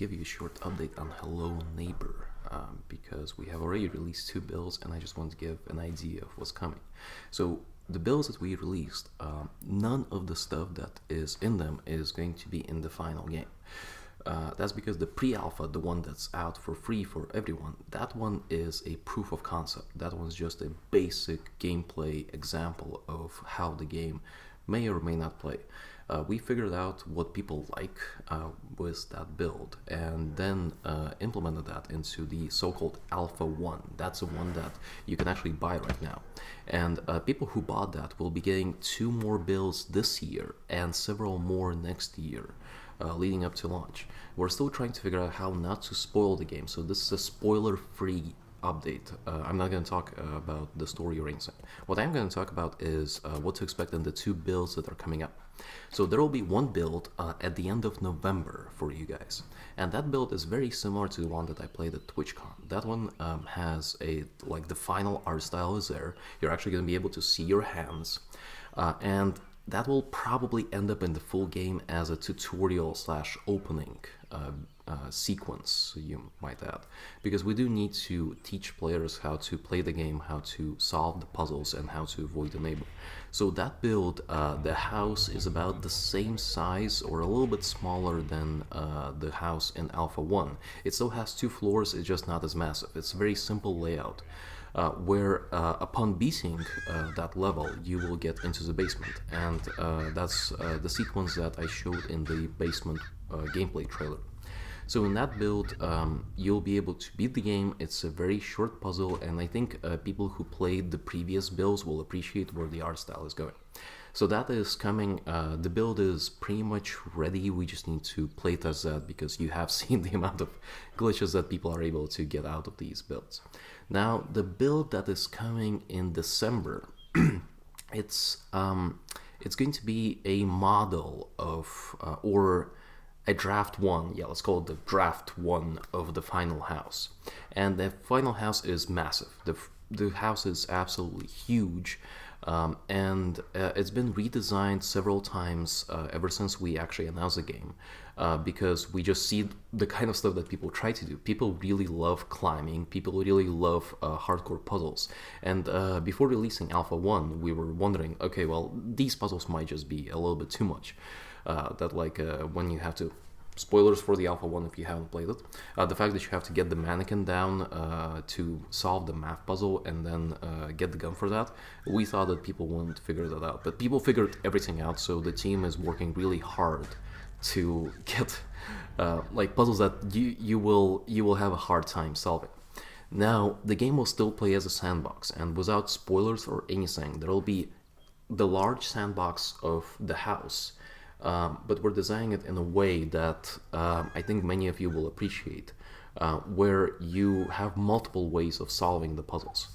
give you a short update on Hello Neighbor because we have already released 2 builds and I just want to give an idea of what's coming. So the builds that we released, none of the stuff that is in them is going to be in the final game. That's because the pre-alpha, the one that's out for free for everyone, that one is a proof of concept. That one's just a basic gameplay example of how the game may or may not play. We figured out what people like with that build and then implemented that into the so-called Alpha 1. That's the one that you can actually buy right now. And people who bought that will be getting 2 more builds this year and several more next year. Leading up to launch. We're still trying to figure out how not to spoil the game, so this is a spoiler-free update. I'm not going to talk about the story or anything. What I'm going to talk about is what to expect in the 2 builds that are coming up. So there will be one build at the end of November for you guys, and that build is very similar to the one that I played at TwitchCon. That one has the final art style is there. You're actually going to be able to see your hands, and that will probably end up in the full game as a tutorial / opening sequence, you might add, because we do need to teach players how to play the game, how to solve the puzzles, and how to avoid the neighbor. So that build, the house is about the same size or a little bit smaller than the house in Alpha 1. It still has 2 floors, it's just not as massive. It's a very simple layout. Where upon beating that level, you will get into the basement, and that's the sequence that I showed in the basement gameplay trailer. So in that build, you'll be able to beat the game. It's a very short puzzle, and I think people who played the previous builds will appreciate where the art style is going. So that is coming. The build is pretty much ready. We just need to playtest that because you have seen the amount of glitches that people are able to get out of these builds. Now, the build that is coming in December, it's going to be a model of, or a draft 1, yeah, let's call it the draft 1 of the final house. And the final house is massive. The house is absolutely huge. And it's been redesigned several times ever since we actually announced the game, because we just see the kind of stuff that people try to do. People really love climbing, people really love hardcore puzzles, and before releasing Alpha 1 we were wondering, okay, well, these puzzles might just be a little bit too much, when you have to, spoilers for the Alpha 1 if you haven't played it, the fact that you have to get the mannequin down to solve the math puzzle and then get the gun for that, we thought that people wouldn't figure that out, but people figured everything out, so the team is working really hard to get puzzles that you will have a hard time solving. Now, the game will still play as a sandbox, and without spoilers or anything, there will be the large sandbox of the house, but we're designing it in a way that I think many of you will appreciate, where you have multiple ways of solving the puzzles.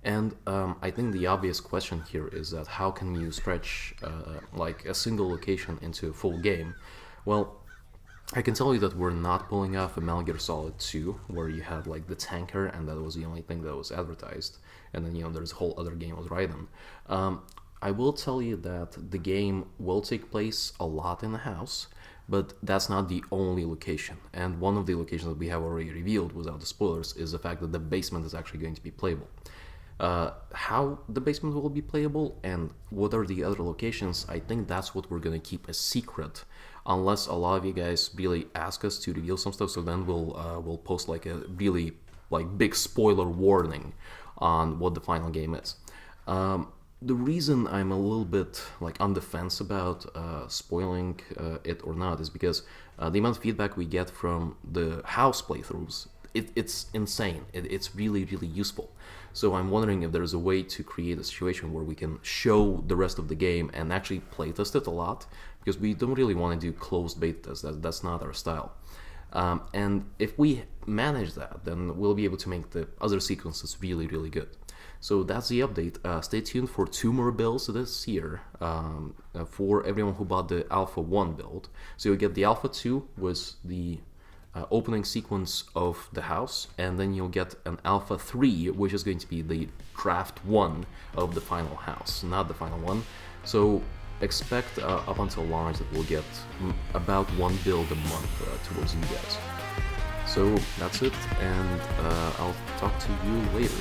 And I think the obvious question here is that how can you stretch a single location into a full game? Well, I can tell you that we're not pulling off a Metal Gear Solid 2, where you had the tanker and that was the only thing that was advertised, and then there's a whole other game with Raiden. I will tell you that the game will take place a lot in the house, but that's not the only location. And one of the locations that we have already revealed without the spoilers is the fact that the basement is actually going to be playable. How the basement will be playable and what are the other locations, I think that's what we're going to keep a secret, unless a lot of you guys really ask us to reveal some stuff, so then we'll post a really big spoiler warning on what the final game is. The reason I'm a little bit on the fence about spoiling it or not is because the amount of feedback we get from the house playthroughs, it's insane. It's really, really useful. So I'm wondering if there's a way to create a situation where we can show the rest of the game and actually playtest it a lot, because we don't really want to do closed beta tests. That's not our style. And if we manage that, then we'll be able to make the other sequences really, really good. So that's the update. Stay tuned for 2 more builds this year for everyone who bought the Alpha 1 build. So you'll get the Alpha 2 with the opening sequence of the house, and then you'll get an Alpha 3, which is going to be the draft 1 of the final house, not the final one. So expect up until launch that we'll get about 1 build a month towards you guys. So that's it, and I'll talk to you later.